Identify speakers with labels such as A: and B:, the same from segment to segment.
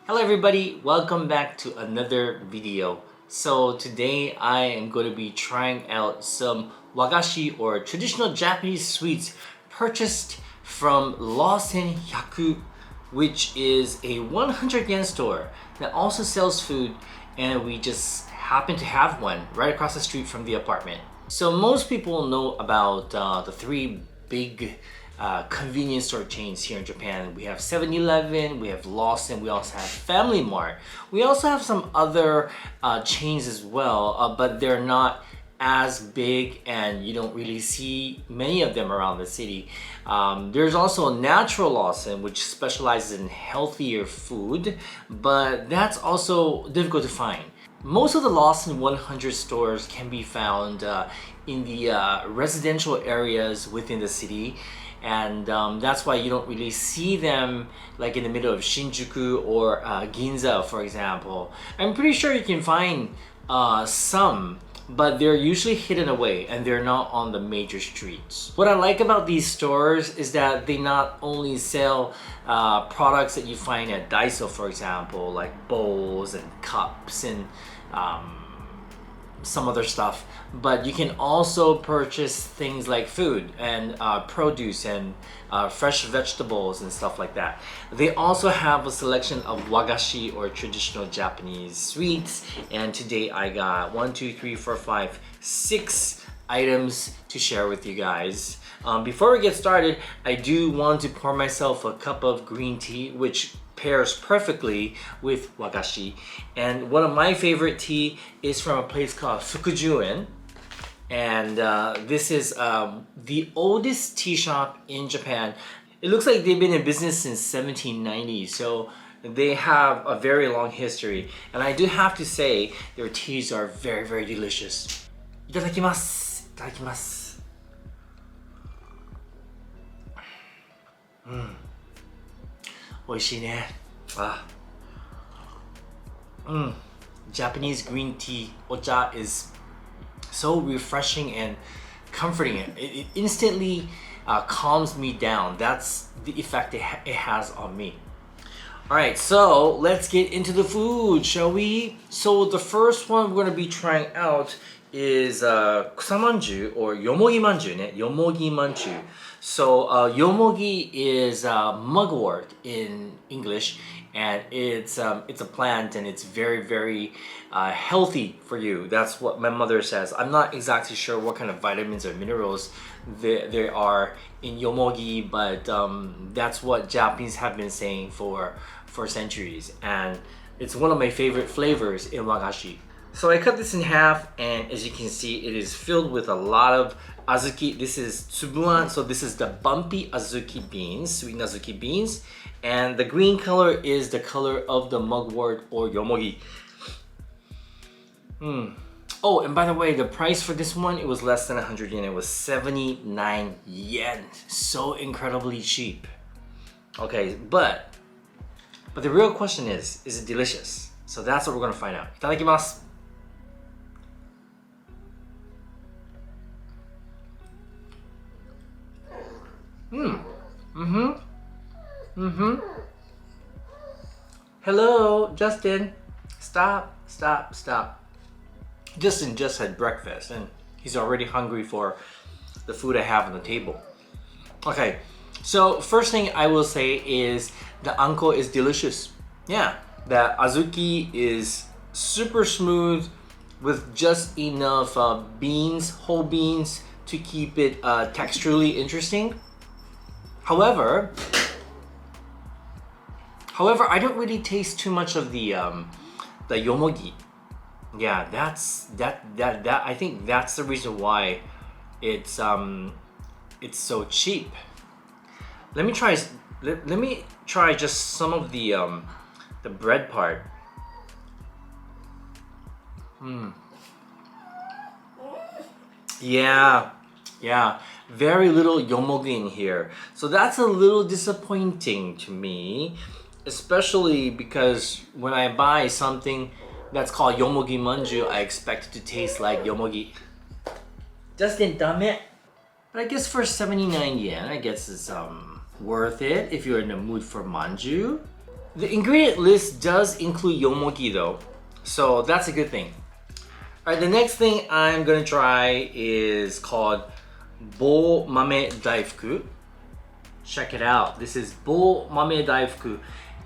A: Hello everybody, welcome back to another video. So today I am going to be trying out some wagashi or traditional Japanese sweets purchased from Lawson, which is a 100 yen store that also sells food, and we just happen to have one right across the street from the apartment. So most people know about the three big convenience store chains here in Japan. We have 7-Eleven, we have Lawson, we also have Family Mart. We also have some other chains as well, but they're not as big and you don't really see many of them around the city. There's also Natural Lawson, which specializes in healthier food, but that's also difficult to find. Most of the Lawson 100 stores can be found in the residential areas within the city, and that's why you don't really see them like in the middle of Shinjuku or Ginza, for example. I'm pretty sure you can find some, but they're usually hidden away and they're not on the major streets. What I like about these stores is that they not only sell products that you find at Daiso, for example, like bowls and cups and some other stuff, but you can also purchase things like food and produce and fresh vegetables and stuff like that. They also have a selection of wagashi or traditional Japanese sweets, and today I got 6 items to share with you guys. Before we get started, I do want to pour myself a cup of green tea, which pairs perfectly with wagashi. And one of my favorite tea is from a place called Fukujuen. And this is the oldest tea shop in Japan. It looks like they've been in business since 1790, so they have a very long history. And I do have to say, their teas are very, very delicious. Itadakimasu. Itadakimasu. Oishii ne. Japanese green tea, ocha, is so refreshing and comforting. It instantly calms me down. That's the effect it has on me. Alright, so let's get into the food, shall we? So the first one we're going to be trying out is Kusamanju or Yomogi manju, ne? Yomogi manju. So Yomogi is mugwort in English, and it's a plant, and it's very, very healthy for you. That's what my mother says. I'm not exactly sure what kind of vitamins or minerals there are in Yomogi, but that's what Japanese have been saying for centuries, and it's one of my favorite flavors in wagashi. So I cut this in half, and as you can see, it is filled with a lot of azuki. This is tsubuan, so this is the bumpy azuki beans, sweet azuki beans, and the green color is the color of the mugwort or yomogi. Oh, and by the way, the price for this one, it was less than 100 yen. It was 79 yen. So incredibly cheap. Okay, but the real question is it delicious? So that's what we're gonna find out. Itadakimasu. Hello, Justin. Stop. Justin just had breakfast and he's already hungry for the food I have on the table. Okay, so first thing I will say is the anko is delicious. Yeah, the azuki is super smooth with just enough beans, whole beans, to keep it texturally interesting. However, I don't really taste too much of the yomogi. Yeah, that I think that's the reason why it's so cheap. Let me try just some of the bread part. Yeah, very little yomogi in here. So that's a little disappointing to me, especially because when I buy something that's called Yomogi manju, I expect it to taste like yomogi. Justin, dame. But I guess for 79 yen, I guess it's worth it if you're in the mood for manju. The ingredient list does include yomogi though, so that's a good thing. Alright, the next thing I'm gonna try is called Mame daifuku. Check it out. This is Mame daifuku.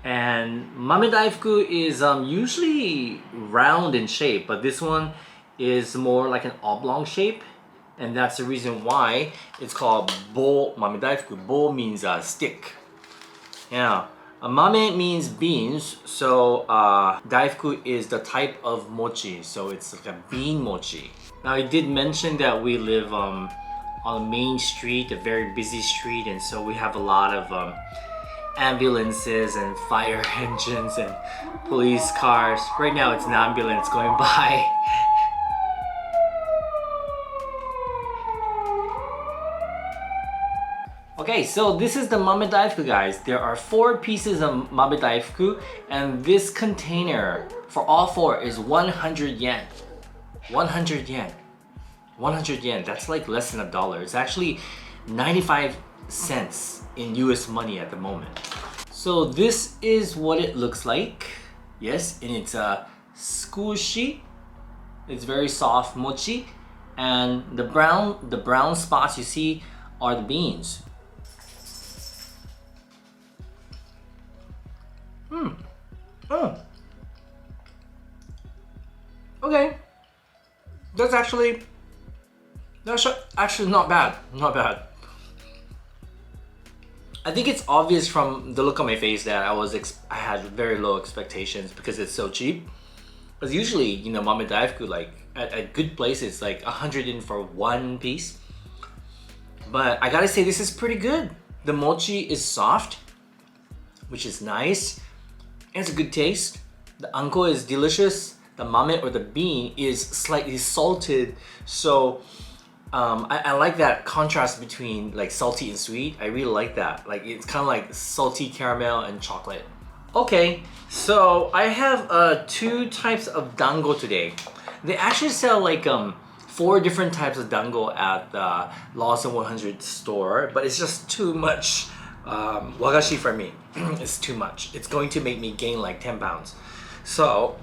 A: And Mame daifuku is usually round in shape, but this one is more like an oblong shape. And that's the reason why it's called Mame daifuku. Bo means stick. Yeah. Mame means beans, so daifuku is the type of mochi, so it's like a bean mochi. Now I did mention that we live on a main street, a very busy street, and so we have a lot of ambulances and fire engines and police cars. Right now it's an ambulance going by. Okay, so this is the Mame daifuku, guys. There are 4 pieces of Mame daifuku, and this container for all 4 is 100 yen. 100 yen. 100 yen, that's like less than $1. It's actually 95 cents in US money at the moment. So this is what it looks like. Yes, and it's a squishy. It's very soft mochi, and the brown spots you see are the beans. Oh. Okay. That's actually not bad. Not bad. I think it's obvious from the look on my face that I had very low expectations because it's so cheap. Because usually, you know, Mame daifuku, like at good places, like 100 yen for 1 piece. But I gotta say, this is pretty good. The mochi is soft, which is nice. And it's a good taste. The anko is delicious. The mame or the bean is slightly salted. So I like that contrast between like salty and sweet. I really like that. Like it's kind of like salty caramel and chocolate. Okay, so I have 2 types of dango today. They actually sell like 4 different types of dango at the Lawson 100 store, but it's just too much wagashi for me. It's too much. It's going to make me gain like 10 pounds. So,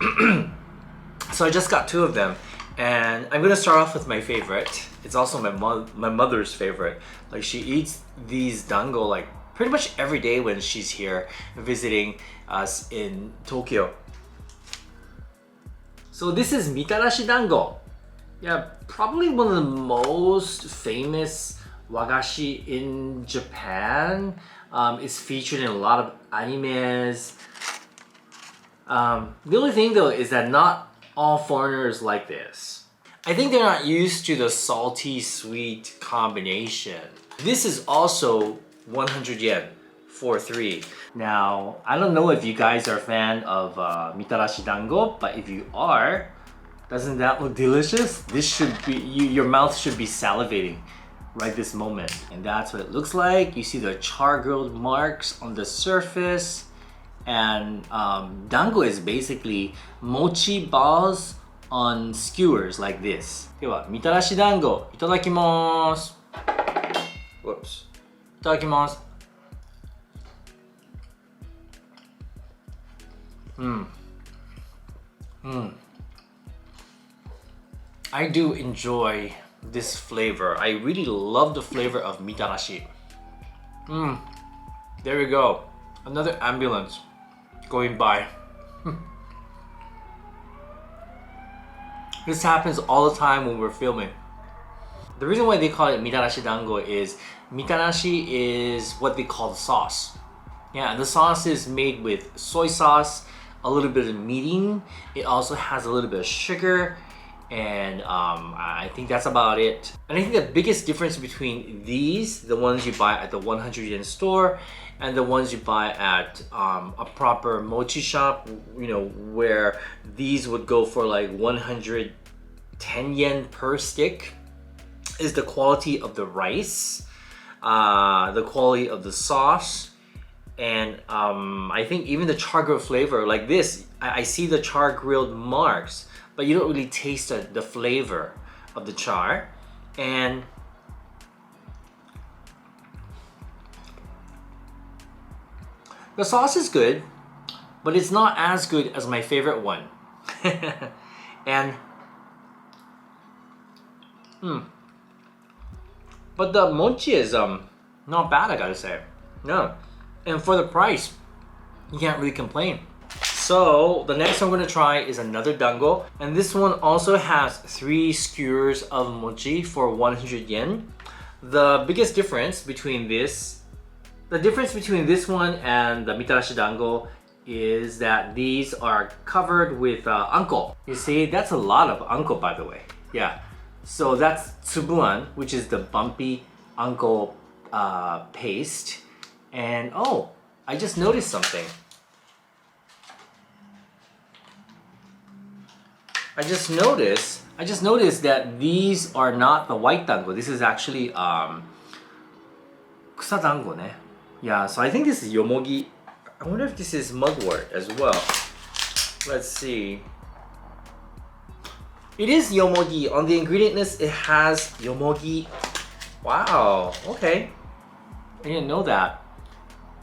A: so I just got 2 of them, and I'm gonna start off with my favorite. It's also my mother's favorite. Like she eats these dango like pretty much every day when she's here visiting us in Tokyo. So this is Mitarashi dango. Yeah, probably one of the most famous wagashi in Japan. It's featured in a lot of animes. The only thing though is that not all foreigners like this. I think they're not used to the salty sweet combination. This is also 100 yen for 3. Now, I don't know if you guys are a fan of Mitarashi dango, but if you are, doesn't that look delicious? This should be, your mouth should be salivating right this moment. And that's what it looks like. You see the char-grilled marks on the surface. And dango is basically mochi balls on skewers like this. では、Mitarashi dango, いただきます。Whoops. いただきます。I do enjoy this flavor. I really love the flavor of Mitarashi. There we go. Another ambulance going by. This happens all the time when we're filming. The reason why they call it Mitarashi dango is Mitarashi is what they call the sauce. Yeah, the sauce is made with soy sauce, a little bit of meating. It also has a little bit of sugar, and I think that's about it. And I think the biggest difference between these, the ones you buy at the 100 yen store, and the ones you buy at a proper mochi shop, you know, where these would go for like 110 yen per stick, is the quality of the rice, the quality of the sauce, and I think even the char-grilled flavor. Like this, I see the char-grilled marks, but you don't really taste the flavor of the char. And the sauce is good. but it's not as good as my favorite one. And but the mochi is not bad, I gotta say. No, and for the price, you can't really complain. So the next one I'm gonna try is another dango, and this one also has 3 skewers of mochi for 100 yen. The biggest difference between this one and the Mitarashi dango is that these are covered with anko. You see, that's a lot of anko, by the way. Yeah, so that's tsubuan, which is the bumpy anko paste. And oh, I just noticed something. I just noticed that these are not the white dango. This is actually Kusadango ne. Yeah, so I think this is Yomogi. I wonder if this is mugwort as well. Let's see. It is Yomogi. On the ingredient list, it has Yomogi. Wow, okay. I didn't know that.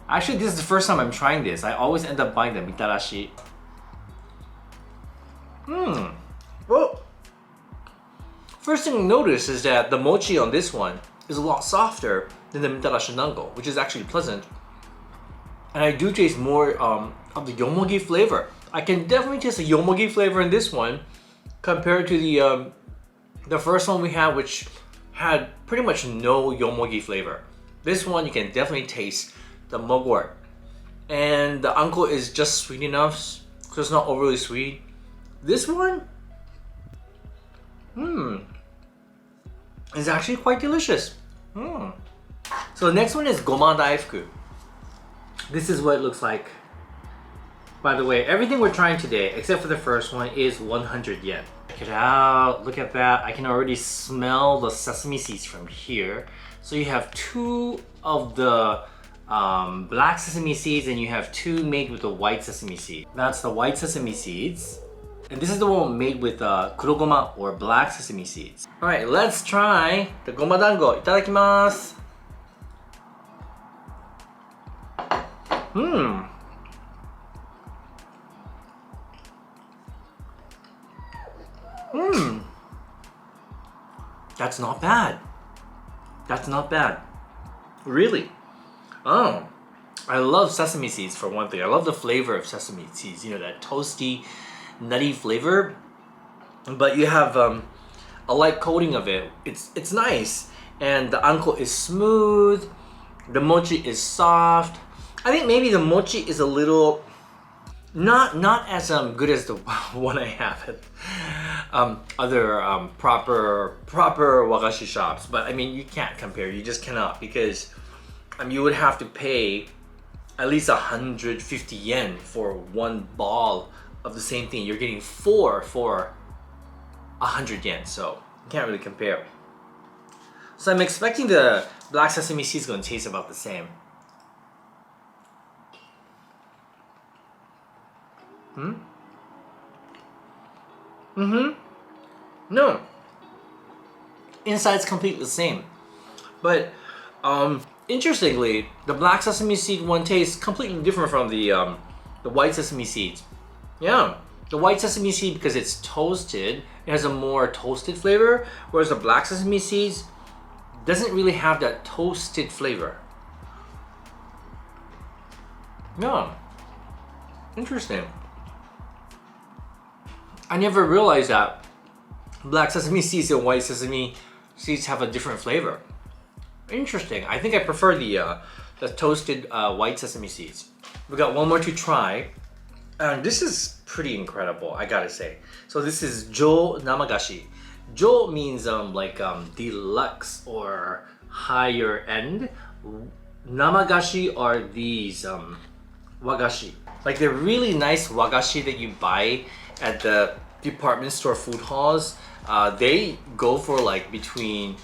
A: Actually, this is the first time I'm trying this. I always end up buying the Mitarashi. Well, first thing to notice is that the mochi on this one is a lot softer than the Mitarashi dango, which is actually pleasant. And I do taste more of the yomogi flavor. I can definitely taste the yomogi flavor in this one compared to the first one we had, which had pretty much no yomogi flavor. This one you can definitely taste the mugwort. And the anko is just sweet enough, so it's not overly sweet. This one, is actually quite delicious. So the next one is Goma daifuku. This is what it looks like. By the way, everything we're trying today, except for the first one, is 100 yen. Check it out, look at that. I can already smell the sesame seeds from here. So you have 2 of the black sesame seeds and you have 2 made with the white sesame seed. That's the white sesame seeds. And this is the one made with kurogoma or black sesame seeds. Alright, let's try the goma dango. Itadakimasu. That's not bad. That's not bad. Really. Oh, I love sesame seeds for one thing. I love the flavor of sesame seeds. You know, that toasty, nutty flavor. But you have a light coating of it. It's nice. And the anko is smooth. The mochi is soft. I think maybe the mochi is a little not as good as the one I have at other proper wagashi shops. But I mean, you can't compare. You just cannot, because you would have to pay at least 150 yen for one ball of the same thing. You're getting 4 for 100 yen, so you can't really compare. So I'm expecting the black sesame seeds going to taste about the same. No. Inside's completely the same. But interestingly, the black sesame seed one tastes completely different from the white sesame seeds. Yeah, the white sesame seed, because it's toasted, it has a more toasted flavor, whereas the black sesame seeds doesn't really have that toasted flavor. Yeah, interesting. I never realized that black sesame seeds and white sesame seeds have a different flavor. Interesting. I think I prefer the toasted white sesame seeds. We got one more to try. And this is pretty incredible, I gotta say. So this is Jo Namagashi. Jo means deluxe or higher end. Namagashi are these wagashi. Like they're really nice wagashi that you buy at the department store food halls. They go for like between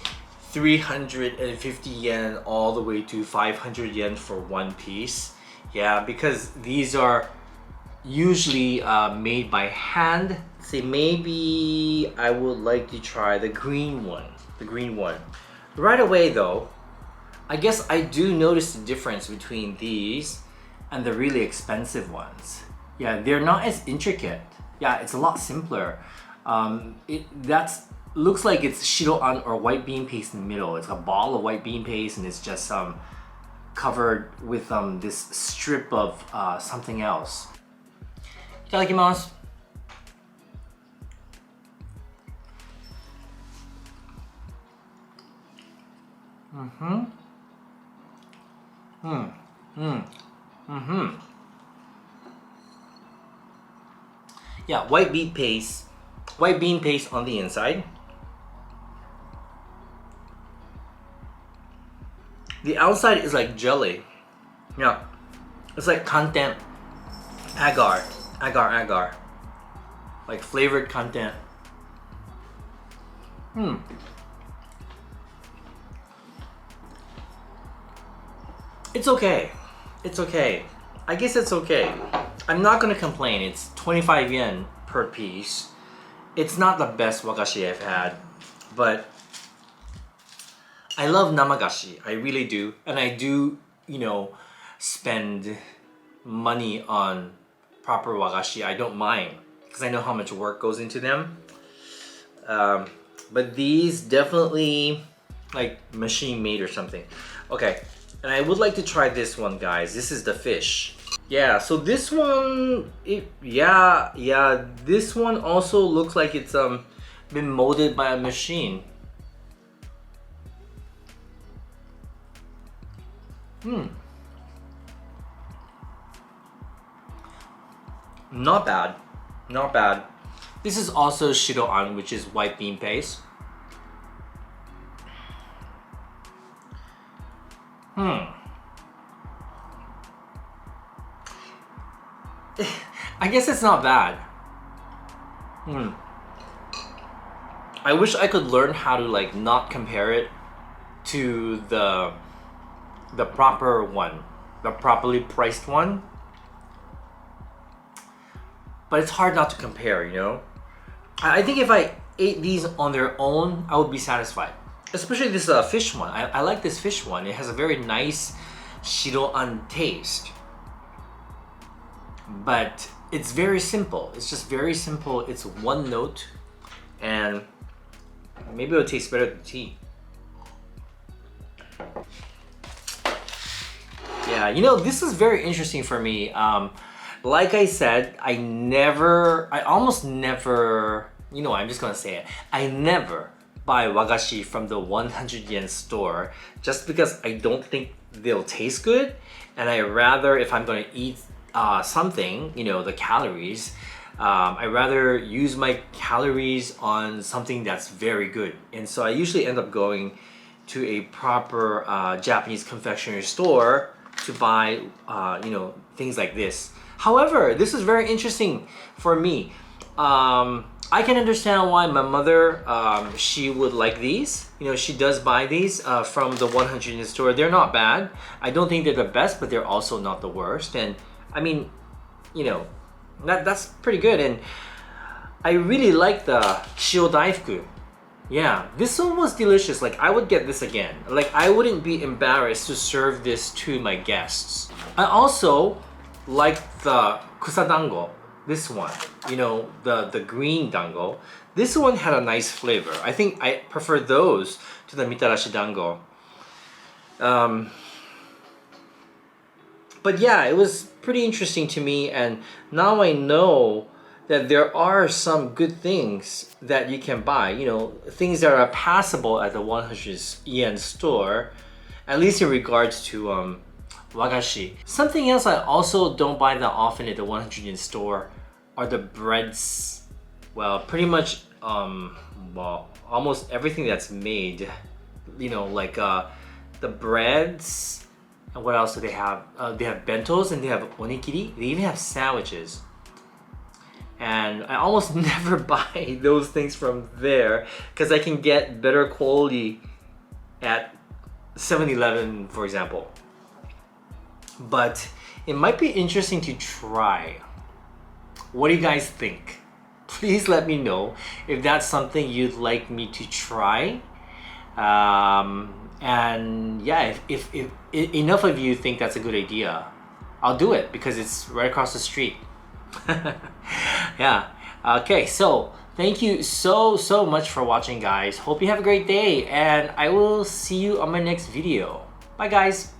A: 350 yen all the way to 500 yen for one piece. Yeah, because these are usually made by hand. Say maybe I would like to try the green one. Right away though, I guess I do notice the difference between these and the really expensive ones. Yeah, they're not as intricate. Yeah, it's a lot simpler. That's looks like it's shiroan or white bean paste in the middle. It's a ball of white bean paste and it's just covered with this strip of something else. Itadakimasu. Yeah, white bean paste on the inside. The outside is like jelly. Yeah, it's like content agar, like flavored content. It's okay. It's okay. I guess it's okay. I'm not gonna complain. It's 25 yen per piece. It's not the best wagashi I've had, but I love Namagashi. I really do. And I do, spend money on proper wagashi. I don't mind because I know how much work goes into them. But these definitely like machine made or something. Okay, and I would like to try this one, guys. This is the fish. Yeah, so this one, this one also looks like it's been molded by a machine. Not bad, not bad. This is also shiroan, which is white bean paste. I guess it's not bad. I wish I could learn how to like not compare it to the proper one, the properly priced one. But it's hard not to compare, I think if I ate these on their own, I would be satisfied. Especially this fish one. I like this fish one. It has a very nice shiroan taste. But it's very simple. It's just very simple. It's one note, and maybe it'll taste better than tea. Yeah, this is very interesting for me. Like I said, I almost never, I'm just gonna say it. I never buy wagashi from the 100 yen store just because I don't think they'll taste good. And I rather, if I'm gonna eat something, the calories, I rather use my calories on something that's very good. And so I usually end up going to a proper Japanese confectionery store to buy, things like this. However, this is very interesting for me. I can understand why my mother, she would like these. She does buy these from the 100 yen store. They're not bad. I don't think they're the best, but they're also not the worst. And I mean, that's pretty good. And I really like the shio daifuku. Yeah, this one was delicious. Like, I would get this again. Like, I wouldn't be embarrassed to serve this to my guests. I also like the Kusadango. This one, the green dango. This one had a nice flavor. I think I prefer those to the Mitarashi dango. But yeah, it was pretty interesting to me, and now I know that there are some good things that you can buy, things that are passable at the 100 yen store, at least in regards to wagashi. Something else I also don't buy that often at the 100 yen store are the breads. Well, pretty much, almost everything that's made, like the breads. And what else do they have? They have bentos and they have onigiri. They even have sandwiches. And I almost never buy those things from there because I can get better quality at 7-Eleven, for example. But it might be interesting to try. What do you guys think? Please let me know if that's something you'd like me to try. And yeah, if enough of you think that's a good idea, I'll do it because it's right across the street. Yeah. Okay, so thank you so much for watching, guys. Hope you have a great day, and I will see you on my next video. Bye, guys.